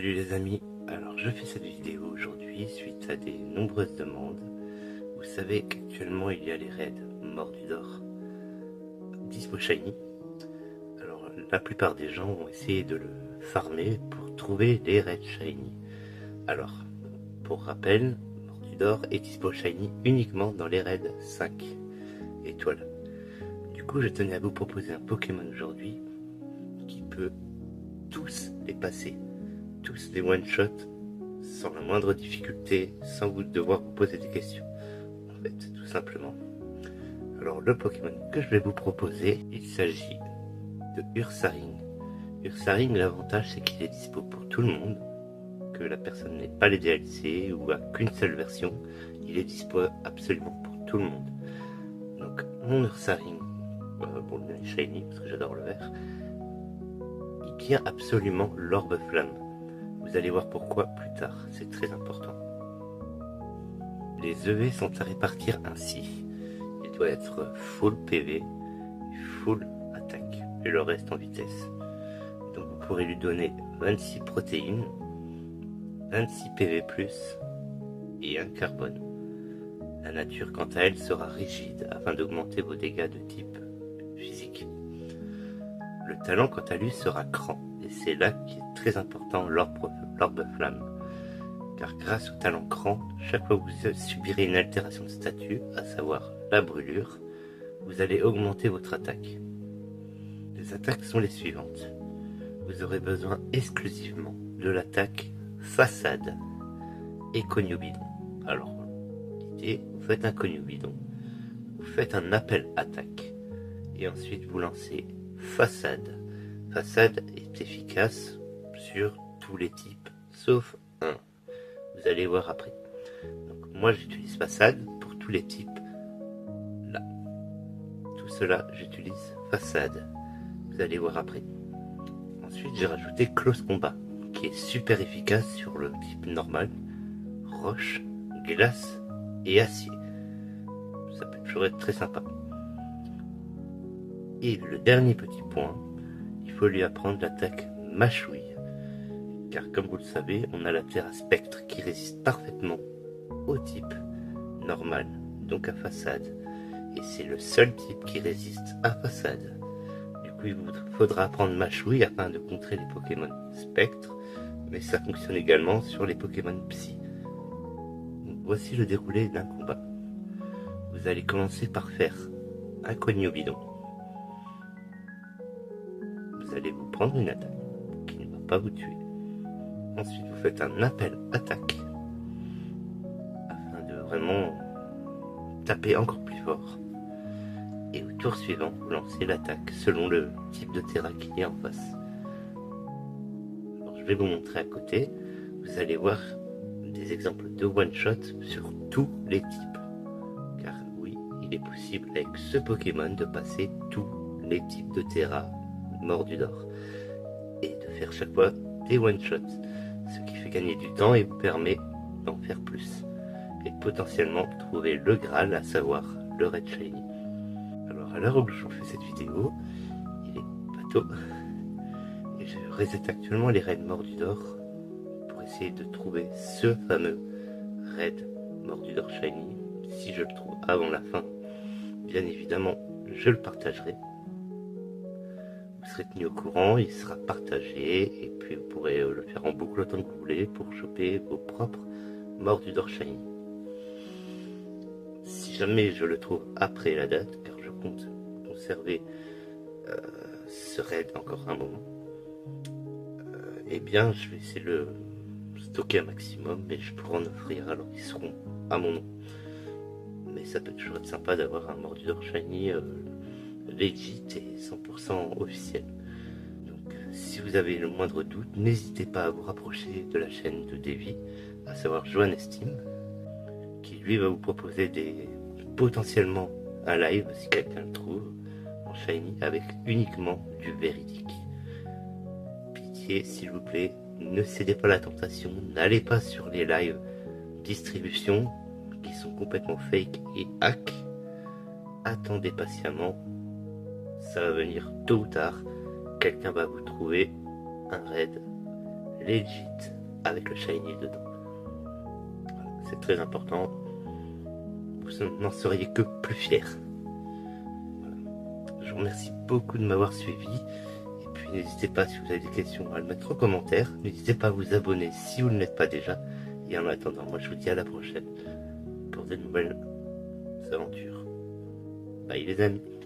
Salut les amis, alors je fais cette vidéo aujourd'hui suite à des nombreuses demandes. Vous savez qu'actuellement il y a les raids Mordudor dispo shiny. Alors la plupart des gens ont essayé de le farmer pour trouver les raids shiny. Alors pour rappel, Mordudor est dispo shiny uniquement dans les raids 5 étoiles. Du coup je tenais à vous proposer un Pokémon aujourd'hui qui peut tous les passer. Tous les one-shot sans la moindre difficulté, sans vous devoir vous poser des questions. En fait, tout simplement. Alors, le Pokémon que je vais vous proposer, il s'agit de Ursaring. Ursaring, l'avantage c'est qu'il est dispo pour tout le monde, que la personne n'ait pas les DLC ou a qu'une seule version, il est dispo absolument pour tout le monde. Donc, mon Ursaring, pour le bien shiny, parce que j'adore le vert, il tient absolument l'orbe flamme. Vous allez voir pourquoi plus tard, c'est très important. Les EV sont à répartir ainsi. Il doit être full PV, full attaque, et le reste en vitesse. Donc vous pourrez lui donner 26 protéines, 26 PV+, et 1 carbone. La nature quant à elle sera rigide afin d'augmenter vos dégâts de type physique. Le talent quant à lui sera cran, et c'est là qui est très important l'orbe flamme. Car grâce au talent cran, chaque fois que vous subirez une altération de statut, à savoir la brûlure, vous allez augmenter votre attaque. Les attaques sont les suivantes. Vous aurez besoin exclusivement de l'attaque façade et cognobidon. Alors, l'idée, vous faites un cognobidon, vous faites un appel attaque, et ensuite vous lancez façade. Façade est efficace sur tous les types, sauf un. Vous allez voir après. Donc, moi j'utilise façade pour tous les types. Là. Tout cela, j'utilise façade. Vous allez voir après. Ensuite, j'ai rajouté close combat, qui est super efficace sur le type normal, roche, glace et acier. Ça peut toujours être très sympa. Et le dernier petit point, il faut lui apprendre l'attaque mâchouille. Car comme vous le savez, on a la Terra Spectre qui résiste parfaitement au type normal, donc à façade. Et c'est le seul type qui résiste à façade. Du coup, il vous faudra apprendre mâchouille afin de contrer les Pokémon Spectre, mais ça fonctionne également sur les Pokémon Psy. Donc, voici le déroulé d'un combat. Vous allez commencer par faire un cognobidon. Vous allez vous prendre une attaque qui ne va pas vous tuer. Ensuite, vous faites un appel attaque afin de vraiment taper encore plus fort. Et au tour suivant, vous lancez l'attaque selon le type de terrain qui est en face. Alors, je vais vous montrer à côté. Vous allez voir des exemples de one-shot sur tous les types. Car oui, il est possible avec ce Pokémon de passer tous les types de terrain Mordudor et de faire chaque fois des one-shots. Ce qui fait gagner du temps et vous permet d'en faire plus. Et potentiellement trouver le Graal, à savoir le Red Shiny. Alors à l'heure où je vous fais cette vidéo, il est pas tôt. Et je reset actuellement les raids Mordudor pour essayer de trouver ce fameux Red Mordudor Shiny. Si je le trouve avant la fin, bien évidemment, je le partagerai. Vous serez tenu au courant, il sera partagé, et puis vous pourrez le faire en boucle autant que vous voulez pour choper vos propres Mordudor Shiny. Si jamais je le trouve après la date, car je compte conserver ce raid encore un moment, eh bien je vais essayer de le stocker un maximum, mais je pourrai en offrir alors qu'ils seront à mon nom. Mais ça peut toujours être sympa d'avoir un Mordudor Shiny legit et 100% officiel. Donc si vous avez le moindre doute, n'hésitez pas à vous rapprocher de la chaîne de Davy, à savoir JohannesTeam, qui lui va vous proposer potentiellement un live si quelqu'un le trouve en shiny avec uniquement du véridique. Pitié s'il vous plaît, ne cédez pas à la tentation, n'allez pas sur les lives distribution qui sont complètement fake et hack. Attendez patiemment, ça va venir tôt ou tard, quelqu'un va vous trouver un raid legit avec le shiny dedans. Voilà, c'est très important. Vous n'en seriez que plus fiers. Voilà. Je vous remercie beaucoup de m'avoir suivi. Et puis n'hésitez pas, si vous avez des questions, à le mettre en commentaire. N'hésitez pas à vous abonner si vous ne l'êtes pas déjà. Et en attendant, moi je vous dis à la prochaine pour de nouvelles aventures. Bye les amis.